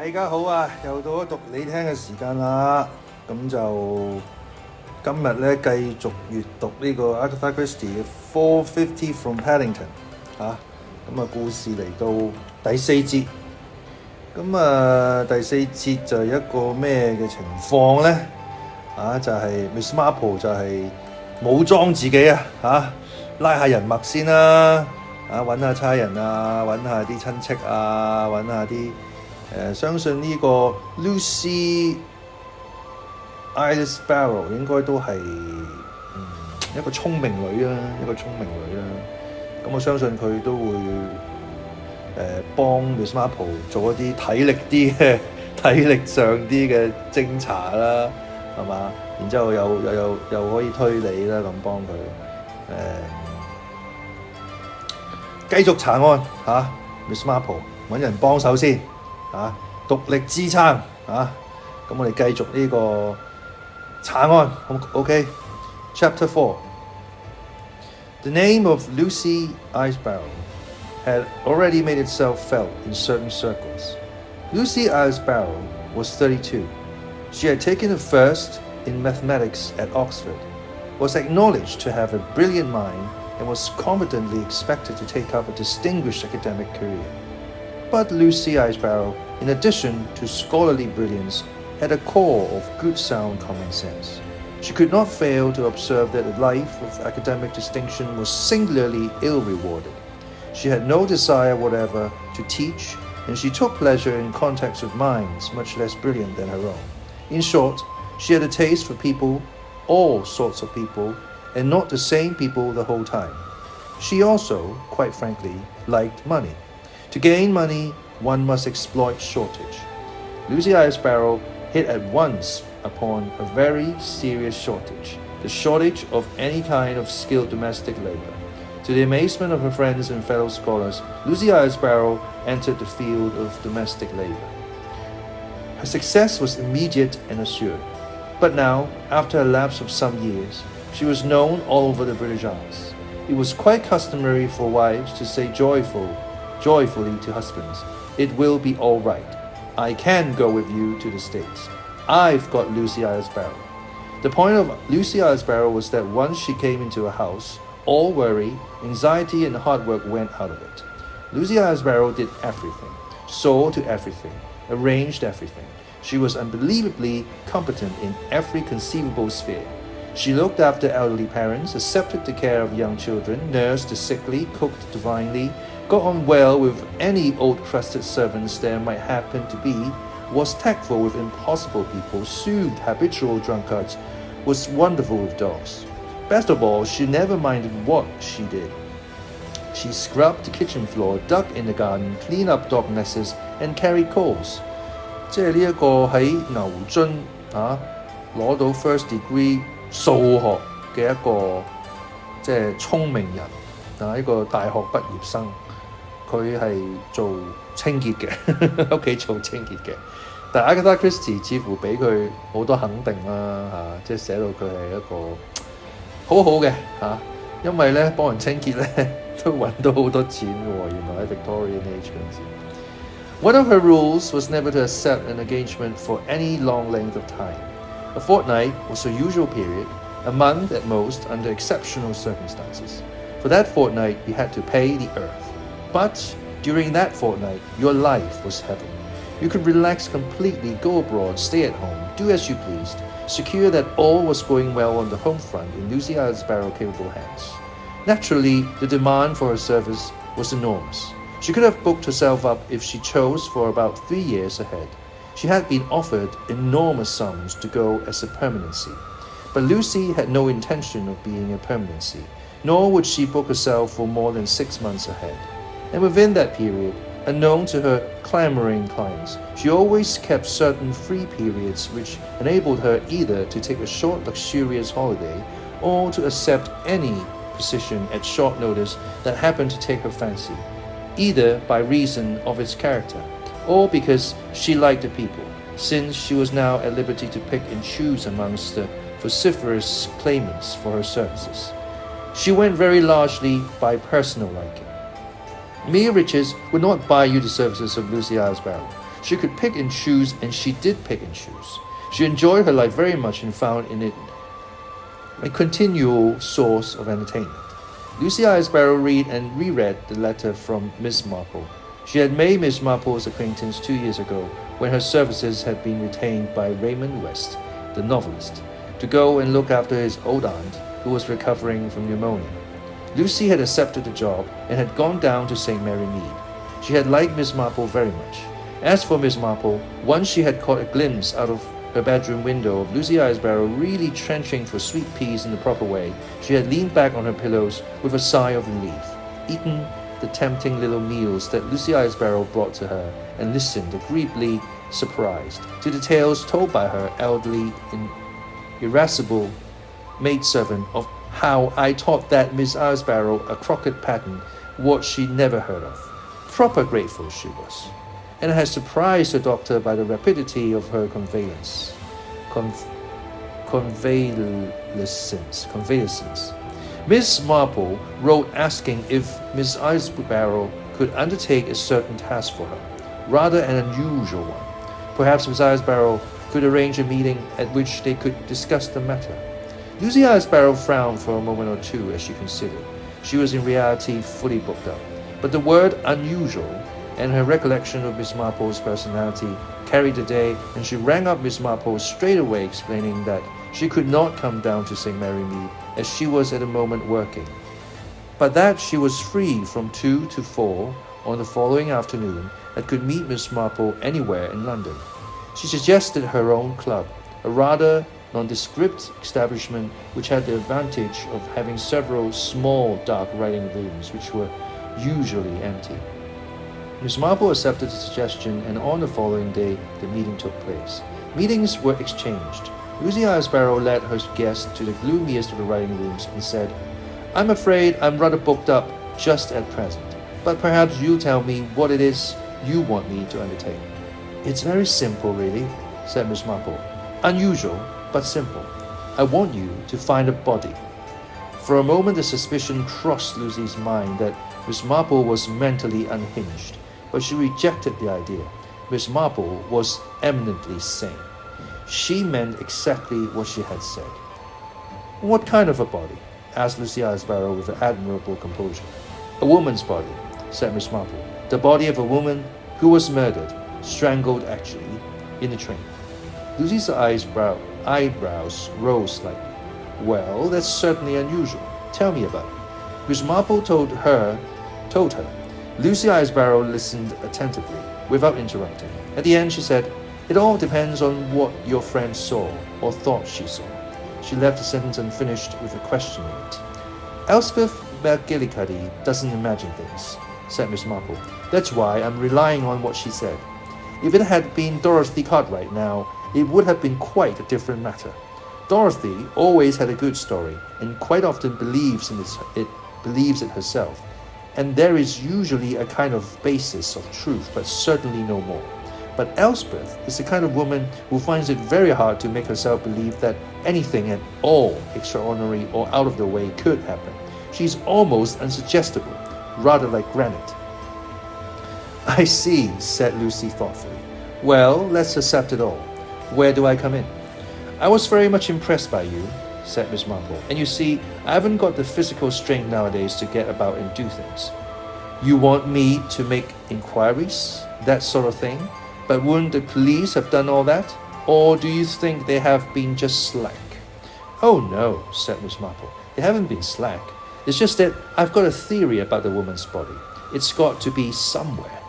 大家好啊！又到咗讀你聽嘅時間啦，咁就今日咧繼續閱讀呢個 A.Christie 嘅450 from Paddington 咁故事嚟到第四節，第四節就係一個咩嘅情況咧？就係 Miss Marple 就係武裝自己拉下人脈先啦，揾下差人揾下啲親戚揾下啲相信呢個 Lucy Eyelesbarrow 應該都係一個聰明女啦，咁我相信佢都會幫 Miss Marple 做一啲體力上啲嘅偵查啦，係嘛？然之後又可以推理啦，咁幫佢繼續查案Miss Marple 揾人幫手先獨力支撐咁我哋繼續呢個查案OK Chapter 4 The name of Lucy Eyelesbarrow had already made itself felt in certain circles. Lucy Eyelesbarrow was 32. She had taken a first in mathematics at Oxford, was acknowledged to have a brilliant mind, and was confidently expected to take up a distinguished academic career. But Lucy Eyelesbarrow, in addition to scholarly brilliance, had a core of good sound common sense. She could not fail to observe that a life of academic distinction was singularly ill-rewarded. She had no desire whatever to teach, and she took pleasure in contacts with minds much less brilliant than her own. In short, she had a taste for people, all sorts of people, and not the same people the whole time. She also, quite frankly, liked money. To gain money, one must exploit shortage. Lucy Eyelesbarrow hit at once upon a very serious shortage, the shortage of any kind of skilled domestic labor. To the amazement of her friends and fellow scholars, Lucy Eyelesbarrow entered the field of domestic labor. Her success was immediate and assured. But now, after a lapse of some years, she was known all over the British Isles. It was quite customary for wives to say joyfully to husbands, "It will be all right. I can go with you to the States. I've got Lucy Eyelesbarrow." The point of Lucy Eyelesbarrow was that once she came into a house, all worry, anxiety, and hard work went out of it. Lucy Eyelesbarrow did everything, saw to everything, arranged everything. She was unbelievably competent in every conceivable sphere. She looked after elderly parents, accepted the care of young children, nursed the sickly, cooked divinely, got on well with any old-crusted servants there might happen to be, was tactful with impossible people, soothed habitual drunkards, was wonderful with dogs. Best of all, she never minded what she did. She scrubbed the kitchen floor, dug in the garden, cleaned up dog nests, and carried coals. 即係呢一個喺牛津攞到 first degree 數學嘅一個即係聰明人一個大學畢業生，佢係做清潔嘅屋企做清潔嘅，但係 A.Christie 似乎俾佢好多肯定啦即係寫到佢係一個好好嘅因為咧幫人清潔咧都揾到好多錢喎，原來喺 Victorian Age 嗰陣時。One of her rules was never to accept an engagement for any long length of time. A fortnight was her usual period, a month at most under exceptional circumstances. For that fortnight, you had to pay the earth. But during that fortnight, your life was heaven. You could relax completely, go abroad, stay at home, do as you pleased, secure that all was going well on the home front in Lucy Eyelesbarrow capable hands. Naturally, the demand for her service was enormous. She could have booked herself up if she chose for about 3 years ahead. She had been offered enormous sums to go as a permanency. But Lucy had no intention of being a permanency, nor would she book herself for more than 6 months ahead. And within that period, unknown to her clamoring clients, she always kept certain free periods which enabled her either to take a short luxurious holiday or to accept any position at short notice that happened to take her fancy, either by reason of its character or because she liked the people, since she was now at liberty to pick and choose amongst the vociferous claimants for her services. She went very largely by personal liking. Mere riches would not buy you the services of Lucy Eyelesbarrow. She could pick and choose, and she did pick and choose. She enjoyed her life very much and found in it a continual source of entertainment. Lucy Eyelesbarrow read and reread the letter from Miss Marple. She had made Miss Marple's acquaintance 2 years ago when her services had been retained by Raymond West, the novelist, to go and look after his old aunt who was recovering from pneumonia. Lucy had accepted the job and had gone down to St. Mary Mead. She had liked Miss Marple very much. As for Miss Marple, once she had caught a glimpse out of her bedroom window of Lucy Eyelesbarrow really trenching for sweet peas in the proper way, she had leaned back on her pillows with a sigh of relief, eaten the tempting little meals that Lucy Eyelesbarrow brought to her, and listened agreeably surprised to the tales told by her elderly, irascible maidservant of how I taught that Miss Eyelesbarrow a croquet pattern what she never heard of. Proper grateful she was, and had surprised the doctor by the rapidity of her convalescence. Miss Marple wrote asking if Miss Eyelesbarrow could undertake a certain task for her, rather an unusual one. Perhaps Miss Eyelesbarrow could arrange a meeting at which they could discuss the matter. Lucy Eyelesbarrow frowned for a moment or two as she considered. She was in reality fully booked up, but the word unusual and her recollection of Miss Marple's personality carried the day, and she rang up Miss Marple straight away, explaining that she could not come down to St. Mary Mead as she was at the moment working, but that she was free from 2 to 4 on the following afternoon and could meet Miss Marple anywhere in London. She suggested her own club, a rather nondescript establishment which had the advantage of having several small dark writing rooms which were usually empty. Miss Marple accepted the suggestion, and on the following day the meeting took place. Meetings were exchanged. Lucy Eyelesbarrow led her guest to the gloomiest of the writing rooms and said, "I'm afraid I'm rather booked up just at present, but perhaps you'll tell me what it is you want me to undertake." "It's very simple, really," said Miss Marple. "Unusual, but simple. I want you to find a body." For a moment the suspicion crossed Lucy's mind that Miss Marple was mentally unhinged, but she rejected the idea. Miss Marple was eminently sane. She meant exactly what she had said. "What kind of a body?" asked Lucy Eyelesbarrow with admirable composure. "A woman's body," said Miss Marple. "The body of a woman who was murdered, strangled actually, in the train." Lucy's eyebrows rose slightly. "Well, that's certainly unusual. Tell me about it." Miss Marple told her. Lucy Eyelesbarrow listened attentively, without interrupting. At the end she said, "It all depends on what your friend saw, or thought she saw." She left the sentence unfinished with a question in it. "Elspeth McGillicuddy doesn't imagine things," said Miss Marple. "That's why I'm relying on what she said. If it had been Dorothy Cartwright now, it would have been quite a different matter. Dorothy always had a good story, and quite often believes it herself, and there is usually a kind of basis of truth, but certainly no more. But Elspeth is the kind of woman who finds it very hard to make herself believe that anything at all extraordinary or out of the way could happen. She's almost unsuggestible, rather like granite." "I see," said Lucy thoughtfully. "Well, let's accept it all. Where do I come in?" "I was very much impressed by you," said Miss Marple, "and you see, I haven't got the physical strength nowadays to get about and do things." "You want me to make inquiries, that sort of thing? But wouldn't the police have done all that? Or do you think they have been just slack?" "Oh no," said Miss Marple. "They haven't been slack. It's just that I've got a theory about the woman's body. It's got to be somewhere.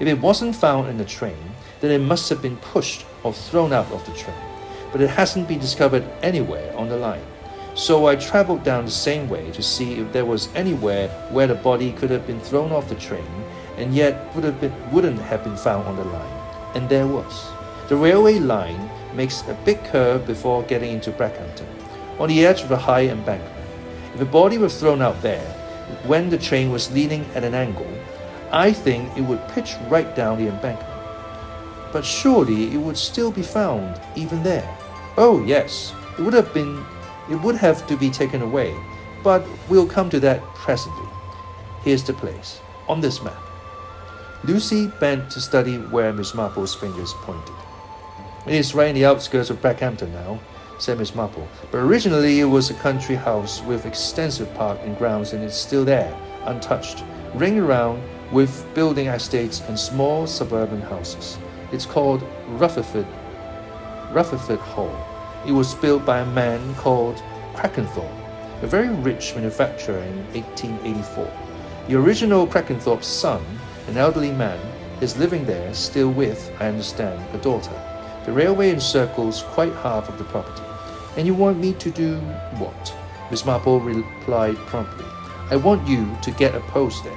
If it wasn't found in the train, then it must have been pushed or thrown out of the train. But it hasn't been discovered anywhere on the line. So I travelled down the same way to see if there was anywhere where the body could have been thrown off the train and yet wouldn't have been found on the line. And there was. The railway line makes a big curve before getting into Paddington, on the edge of a high embankment. If the body was thrown out there, when the train was leaning at an angle, I think it would pitch right down the embankment. But surely it would still be found, even there." "Oh yes, it would have to be taken away, but we'll come to that presently. Here's the place, on this map." Lucy bent to study where Miss Marple's fingers pointed. "It is right in the outskirts of Brackhampton now," said Miss Marple, "but originally it was a country house with extensive park and grounds, and it's still there, untouched, ringed around with building estates and small suburban houses. It's called Rutherford Hall. It was built by a man called Crackenthorpe, a very rich manufacturer in 1884. The original Crackenthorpe's son, an elderly man, is living there, still with, I understand, a daughter. The railway encircles quite half of the property. And you want me to do what?" Miss Marple replied promptly. "I want you to get a post there.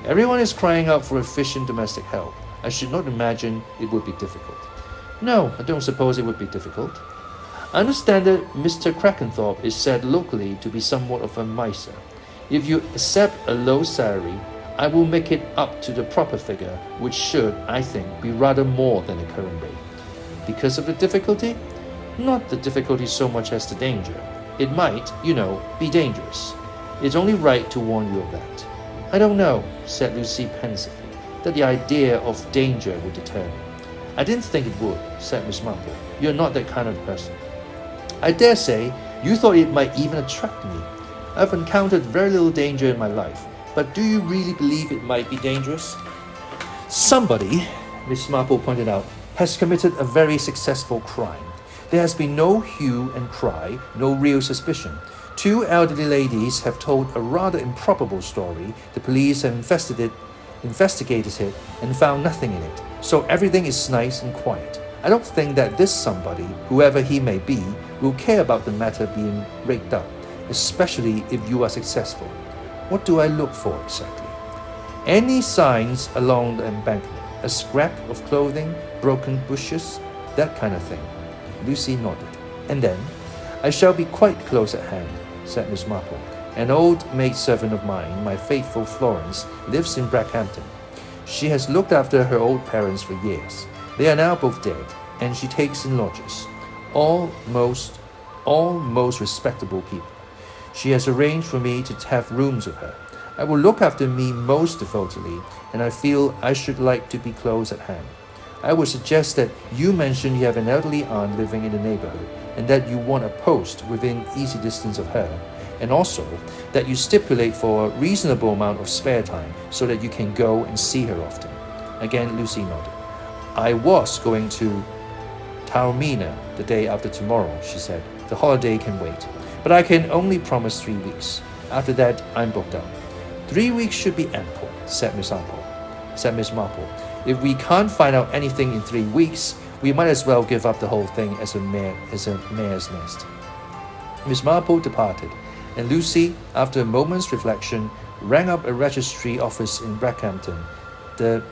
Everyone is crying out for efficient domestic help. I should not imagine it would be difficult." "No, I don't suppose it would be difficult. I understand that Mr. Crackenthorpe is said locally to be somewhat of a miser. If you accept a low salary, I will make it up to the proper figure, which should, I think, be rather more than the current rate." "Because of the difficulty?" "Not the difficulty so much as the danger. It might, you know, be dangerous. It's only right to warn you of that." "I don't know," said Lucy pensively, "that the idea of danger would deter me." "I didn't think it would," said Miss Marple. "You're not that kind of person." "I dare say you thought it might even attract me. I've encountered very little danger in my life, but do you really believe it might be dangerous?" "Somebody," Miss Marple pointed out, "has committed a very successful crime. There has been no hue and cry, no real suspicion. 2 elderly ladies have told a rather improbable story. The police have investigated it and found nothing in it. So everything is nice and quiet. I don't think that this somebody, whoever he may be, will care about the matter being raked up, especially if you are successful. What do I look for exactly?" "Any signs along the embankment, a scrap of clothing, broken bushes, that kind of thing." Lucy nodded. "And then, I shall be quite close at hand," said Miss Marple. "An old maidservant of mine, my faithful Florence, lives in Brackhampton. She has looked after her old parents for years. They are now both dead, and she takes in lodgers, all most respectable people. She has arranged for me to have rooms with her. I will look after me most devotedly, and I feel I should like to be close at hand. I would suggest that you mention you have an elderly aunt living in the neighborhood, and that you want a post within easy distance of her, and also that you stipulate for a reasonable amount of spare time so that you can go and see her often." Again, Lucy nodded. "I was going to Taormina the day after tomorrow," she said. "The holiday can wait. But I can only promise 3 weeks. After that, I'm booked up." 3 weeks should be ample," said Miss Marple. "If we can't find out anything in 3 weeks, we might as well give up the whole thing as a mare's nest." Miss Marple departed, and Lucy, after a moment's reflection, rang up a registry office in Brackhampton, the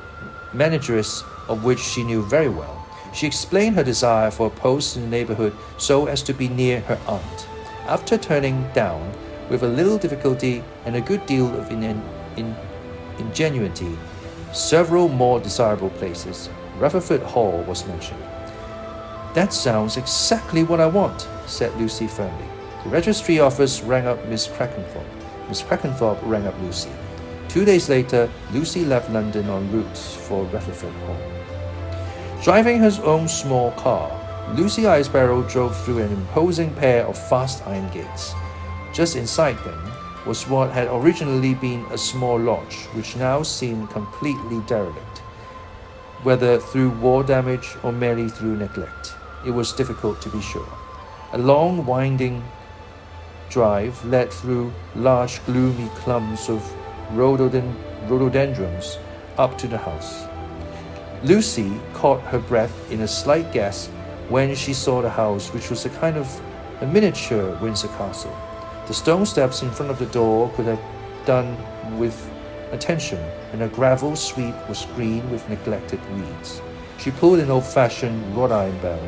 manageress of which she knew very well. She explained her desire for a post in the neighborhood so as to be near her aunt. After turning down, with a little difficulty and a good deal of ingenuity, several more desirable places, Rutherford Hall was mentioned. "That sounds exactly what I want," said Lucy firmly. The registry office rang up Miss Crackenthorpe. Miss Crackenthorpe rang up Lucy. 2 days later, Lucy left London en route for Rutherford Hall. Driving her own small car, Lucy Eyelesbarrow drove through an imposing pair of fast iron gates. Just inside them was what had originally been a small lodge, which now seemed completely derelict. Whether through war damage or merely through neglect, it was difficult to be sure. A long, winding drive led through large, gloomy clumps of rhododendrons up to the house. Lucy caught her breath in a slight gasp when she saw the house, which was a miniature Windsor castle. The stone steps in front of the door could have done with attention, and a gravel sweep was green with neglected weeds. She pulled an old-fashioned wrought iron bell,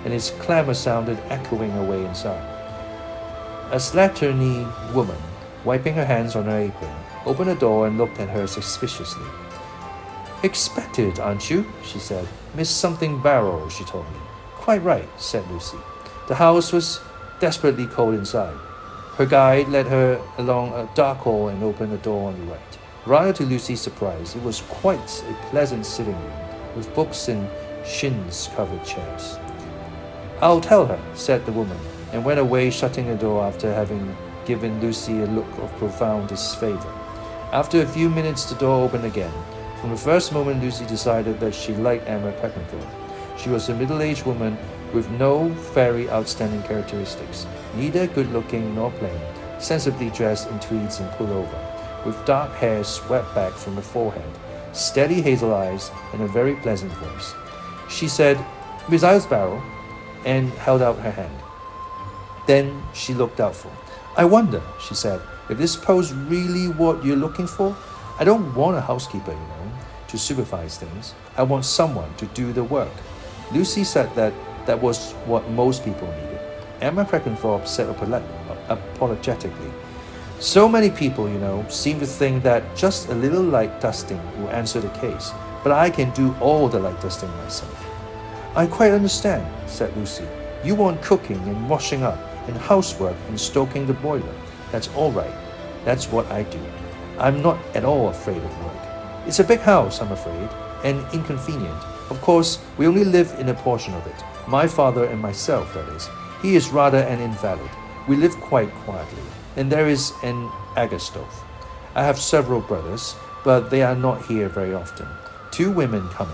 and its clamour sounded echoing away inside. A slatternly woman, wiping her hands on her apron, opened the door and looked at her suspiciously. "Expected, aren't you?" she said. "Miss something Barrow, she told me." "Quite right," said Lucy. The house was desperately cold inside. Her guide led her along a dark hall and opened a door on the right. Rather to Lucy's surprise, it was quite a pleasant sitting room, with books and chintz-covered chairs. "I'll tell her," said the woman, and went away, shutting the door after having given Lucy a look of profound disfavour. After a few minutes, the door opened again. From the first moment, Lucy decided that she liked Emma Crackenthorpe. She was a middle-aged woman with no very outstanding characteristics, neither good-looking nor plain, sensibly dressed in tweeds and pullover, with dark hair swept back from the forehead, steady hazel eyes, and a very pleasant voice. She said, "Miss Eyelesbarrow," and held out her hand. Then she looked doubtful. "I wonder," she said, "if this post really what you're looking for? I don't want a housekeeper, to supervise things. I want someone to do the work." Lucy said that was what most people needed. Emma Crackenthorpe said apologetically, "So many people, seem to think that just a little light dusting will answer the case, but I can do all the light dusting myself." "I quite understand," said Lucy. "You want cooking and washing up and housework and stoking the boiler. That's all right. That's what I do. I'm not at all afraid of work. It's a big house, I'm afraid, and inconvenient. Of course, we only live in a portion of it. My father and myself, that is. He is rather an invalid. We live quite quietly, and there is an agar stove. I have several brothers, but they are not here very often. 2 women come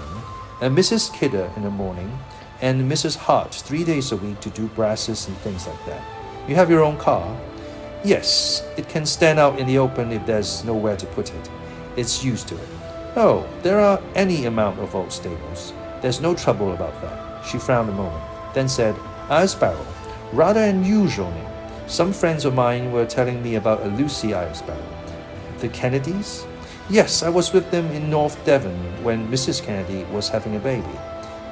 in, Mrs. Kidder in the morning, and Mrs. Hart 3 days a week to do brasses and things like that. You have your own car?" "Yes, it can stand out in the open if there's nowhere to put it. It's used to it." "Oh, there are any amount of old stables. There's no trouble about that." She frowned a moment, then said, "Eyelesbarrow, rather unusual name. Some friends of mine were telling me about a Lucy Eyelesbarrow." "The Kennedys?" "Yes, I was with them in North Devon when Mrs. Kennedy was having a baby."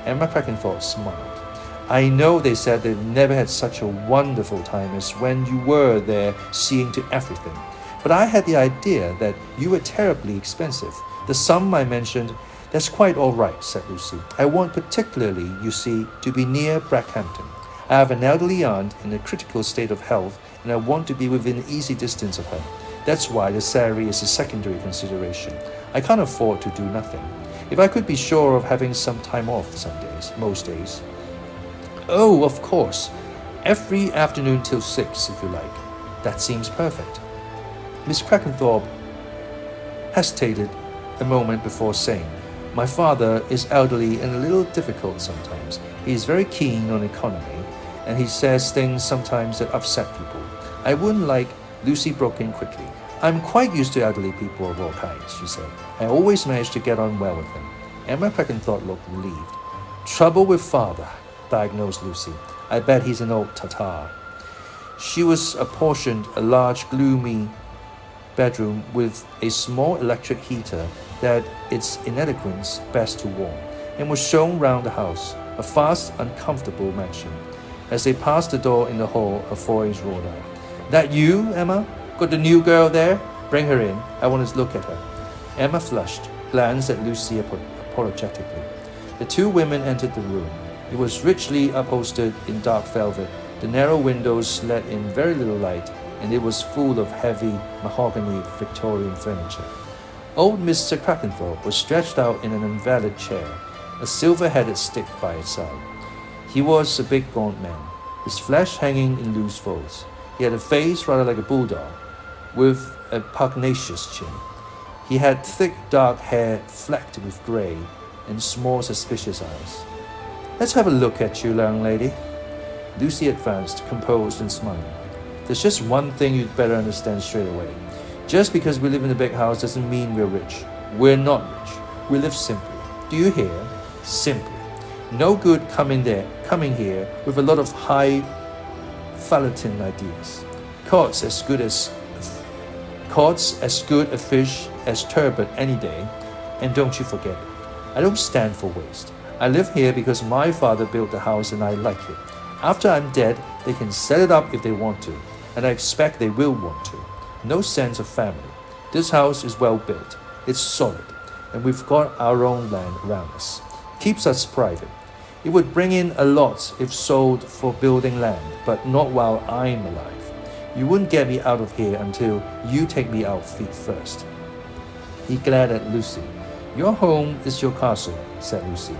Emma Crackenthorpe smiled. "I know they said they've never had such a wonderful time as when you were there seeing to everything. But I had the idea that you were terribly expensive. The sum I mentioned, that's quite all right," said Lucy. "I want particularly, you see, to be near Brackhampton. I have an elderly aunt in a critical state of health, and I want to be within easy distance of her. That's why the salary is a secondary consideration. I can't afford to do nothing. If I could be sure of having some time off some days, most days." "Oh, of course. Every afternoon till 6, if you like. That seems perfect." Miss Crackenthorpe hesitated a moment before saying, "My father is elderly and a little difficult sometimes. He is very keen on economy, and he says things sometimes that upset people. I wouldn't like..." Lucy broke in quickly. "I'm quite used to elderly people of all kinds," she said. "I always manage to get on well with them." Emma Crackenthorpe looked relieved. "Trouble with father," diagnosed Lucy. "I bet he's an old Tatar." She was apportioned a large, gloomy bedroom with a small electric heater that its inadequacy best to warm, and was shown round the house, a vast, uncomfortable mansion. As they passed the door in the hall, a voice roared out, "That you, Emma? Got the new girl there? Bring her in. I want to look at her." Emma flushed, glanced at Lucy apologetically. The 2 women entered the room. It was richly upholstered in dark velvet. The narrow windows let in very little light, and it was full of heavy mahogany Victorian furniture. Old Mr. Crackenthorpe was stretched out in an invalid chair, a silver-headed stick by his side. He was a big gaunt man, his flesh hanging in loose folds. He had a face rather like a bulldog, with a pugnacious chin. He had thick dark hair flecked with grey, and small suspicious eyes. "Let's have a look at you, young lady." Lucy advanced, composed and smiling. "There's just one thing you'd better understand straight away. Just because we live in a big house doesn't mean we're rich. We're not rich. We live simply. Do you hear? Simply. No good coming here with a lot of highfalutin ideas. Cod's as good a fish as turbot any day, and don't you forget it. I don't stand for waste. I live here because my father built the house and I like it. After I'm dead, they can set it up if they want to, and I expect they will want to. No sense of family. This house is well built. It's solid, and we've got our own land around us. Keeps us private. It would bring in a lot if sold for building land, but not while I'm alive. You wouldn't get me out of here until you take me out feet first." He glared at Lucy. "Your home is your castle," said Lucy.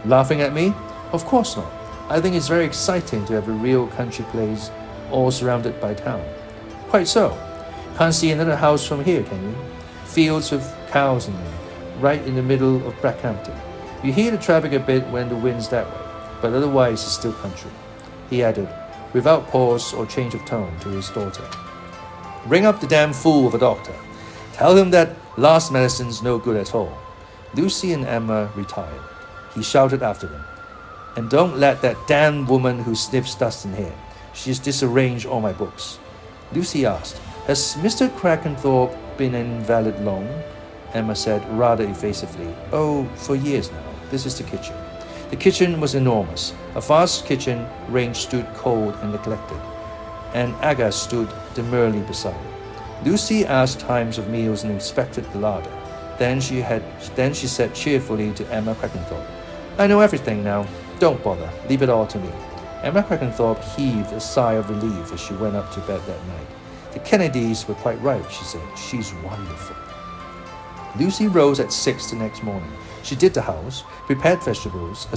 "Laughing at me? Of course not. I think it's very exciting to have a real country place all surrounded by town." "Quite so. Can't see another house from here, can you? Fields with cows in them, right in the middle of Brackhampton. You hear the traffic a bit when the wind's that way, but otherwise it's still country," he added, without pause or change of tone, to his daughter. "Ring up the damn fool of a doctor. Tell him that last medicine's no good at all." Lucy and Emma retired. He shouted after them, "And don't let that damn woman who sniffs dust in here. She's disarranged all my books." Lucy asked, "Has Mr. Crackenthorpe been an invalid long?" Emma said rather evasively, "Oh, for years now. This is the kitchen." The kitchen was enormous. A vast kitchen range stood cold and neglected, and Aga stood demurely beside it. Lucy asked times of meals and inspected the larder. Then she said cheerfully to Emma Crackenthorpe, "I know everything now. Don't bother. Leave it all to me." Emma Crackenthorpe heaved a sigh of relief as she went up to bed that night. "The Kennedys were quite right," she said. "She's wonderful." Lucy rose at 6 the next morning. She did the house, prepared vegetables,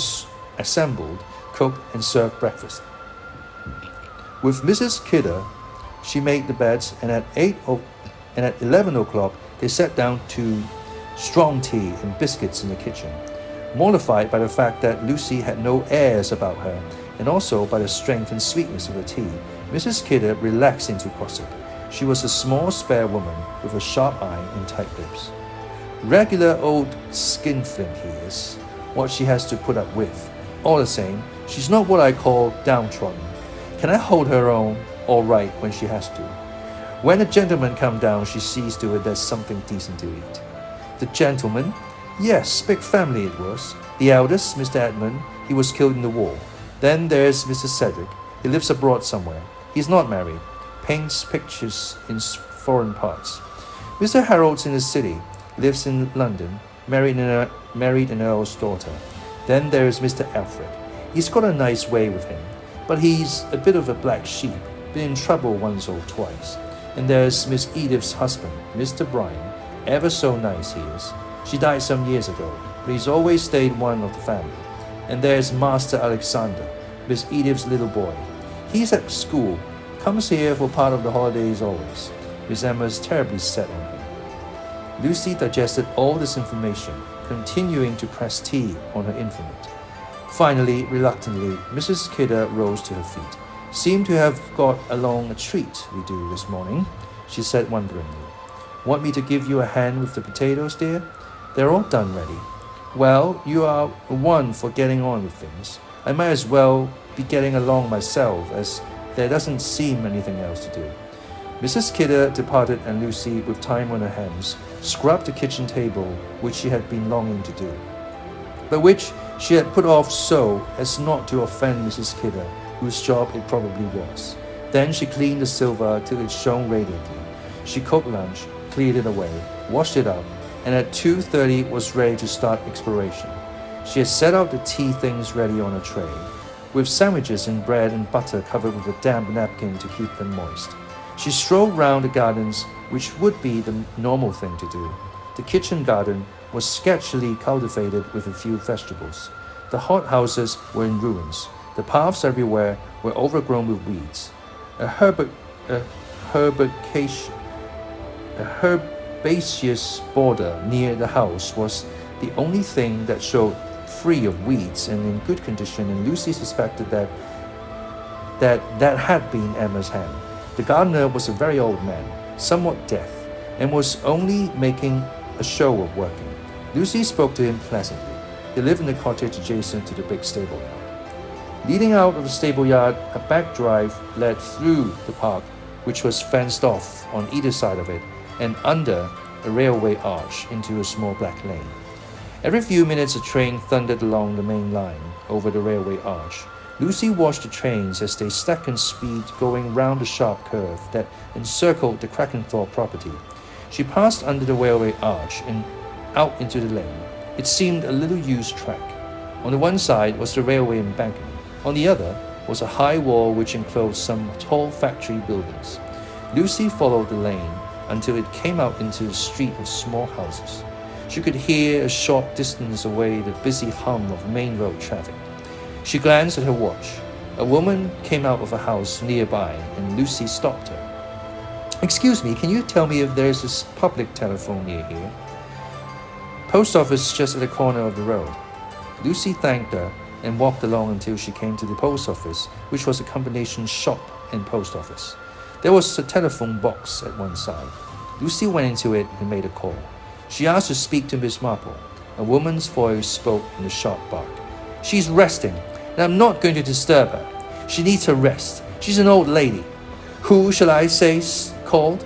assembled, cooked, and served breakfast. With Mrs. Kidder, she made the beds, and at 11 o'clock they sat down to strong tea and biscuits in the kitchen. Mortified by the fact that Lucy had no airs about her, and also by the strength and sweetness of the tea, Mrs. Kidder relaxed into gossip. She was a small, spare woman with a sharp eye and tight lips. "Regular old skinflint he is, what she has to put up with. All the same, she's not what I call downtrodden. Can I hold her own all right when she has to? When a gentleman come down, she sees to it there's something decent to eat." "The gentleman? Yes, big family it was. The eldest, Mr. Edmund, he was killed in the war. Then there's Mr. Cedric. He lives abroad somewhere. He's not married. Paints pictures in foreign parts. Mr. Harold's in the city. Lives in London, married an earl's daughter. Then there's Mr. Alfred. He's got a nice way with him, but he's a bit of a black sheep, been in trouble once or twice. And there's Miss Edith's husband, Mr. Brian, ever so nice he is. She died some years ago, but he's always stayed one of the family. And there's Master Alexander, Miss Edith's little boy. He's at school, comes here for part of the holidays always. Miss Emma's terribly set on him." Lucy digested all this information, continuing to press tea on her infinite. Finally, reluctantly, Mrs. Kidder rose to her feet. "Seem to have got along a treat we do this morning," she said wonderingly. "Want me to give you a hand with the potatoes, dear? They're all done ready." "Well, you are one for getting on with things. I might as well be getting along myself, as there doesn't seem anything else to do." Mrs. Kidder departed, and Lucy, with time on her hands, scrubbed the kitchen table, which she had been longing to do, but which she had put off so as not to offend Mrs. Kidder, whose job it probably was. Then she cleaned the silver till it shone radiantly. She cooked lunch, cleared it away, washed it up, and at 2:30 was ready to start exploration. She had set out the tea things ready on a tray, with sandwiches and bread and butter covered with a damp napkin to keep them moist. She strolled round the gardens, which would be the normal thing to do. The kitchen garden was sketchily cultivated with a few vegetables. The hothouses were in ruins. The paths everywhere were overgrown with weeds. A herbaceous border near the house was the only thing that showed free of weeds and in good condition, and Lucy suspected that had been Emma's hand. The gardener was a very old man, somewhat deaf, and was only making a show of working. Lucy spoke to him pleasantly. They lived in a cottage adjacent to the big stable yard. Leading out of the stable yard, a back drive led through the park, which was fenced off on either side of it, and under a railway arch into a small black lane. Every few minutes a train thundered along the main line over the railway arch. Lucy watched the trains as they slackened speed going round the sharp curve that encircled the Crackenthorpe property. She passed under the railway arch and out into the lane. It seemed a little used track. On the one side was the railway embankment. On the other was a high wall which enclosed some tall factory buildings. Lucy followed the lane, until it came out into a street of small houses. She could hear a short distance away the busy hum of main road traffic. She glanced at her watch. A woman came out of a house nearby, and Lucy stopped her. "Excuse me, can you tell me if there's a public telephone near here?" "Post office just at the corner of the road." Lucy thanked her and walked along until she came to the post office, which was a combination shop and post office. There was a telephone box at one side. Lucy went into it and made a call. She asked to speak to Miss Marple. A woman's voice spoke in a sharp bark. "She's resting, and I'm not going to disturb her. She needs her rest. She's an old lady." "Who shall I say called?"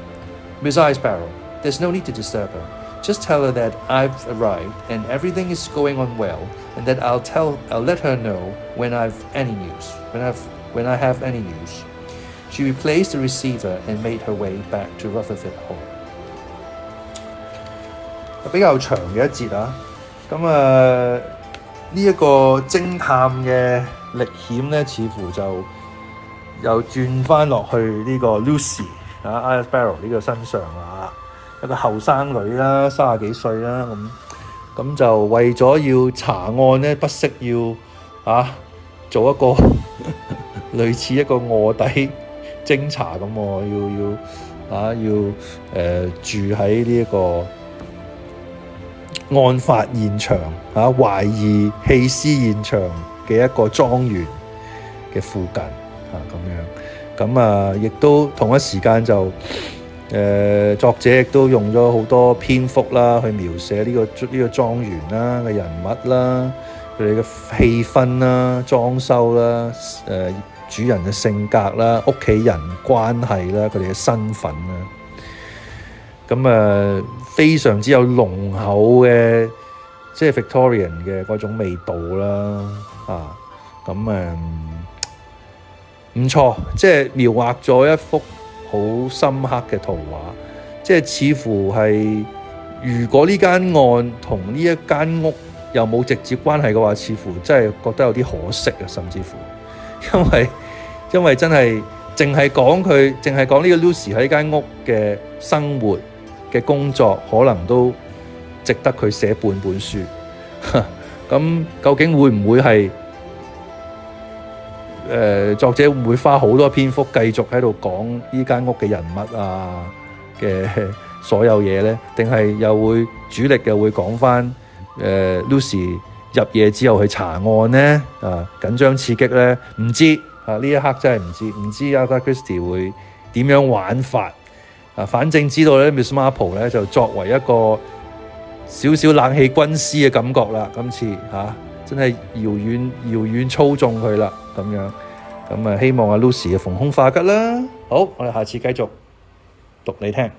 "Miss Eyelesbarrow. There's no need to disturb her. Just tell her that I've arrived and everything is going on well, and that I'll let her know when I have any news." She replaced the receiver and made her way back to Rutherford Hall. 比較長嘅一節啊，咁呢一個偵探嘅歷險咧，似乎就又轉翻落去呢個 Lucy Eyelesbarrow 呢個身上啦，一個後生女啦，30幾歲啦，咁就為咗要查案咧，不惜要做一個類似一個臥底偵查咁喎，要住喺呢一個案發現場懷疑棄屍現場嘅一個莊園嘅附近咁樣，亦都同一時間就作者亦都用咗好多篇幅啦，去描寫呢個莊園啦嘅人物啦，佢哋嘅氣氛啦、裝修啦、主人嘅性格啦、屋企人關係啦、佢哋嘅身份啦，咁非常之有濃厚嘅即係 Victorian 嘅嗰種味道啦，咁唔錯，即係描畫咗一幅好深刻嘅圖畫，即係似乎係如果呢間案同呢一間屋又冇直接關係嘅話，似乎真係覺得有啲可惜啊，甚至乎因為真係淨係講呢個 Lucy 喺呢間屋嘅生活嘅工作，可能都值得佢寫半本書。咁究竟會唔會係作者會唔會花好多篇幅繼續喺度講呢間屋嘅人物嘅所有嘢呢？定係又會主力又會講翻Lucy 入夜之後去查案呢？緊張刺激呢？唔知呢一刻真係唔知A.Christie 會點樣玩法。反正知道咧 Miss Marple 咧就作為一個少少冷氣軍師嘅感覺啦，今次真係遙遠操縱佢啦咁樣，咁希望阿 Lucy 嘅逢凶化吉啦。好，我哋下次繼續讀你聽。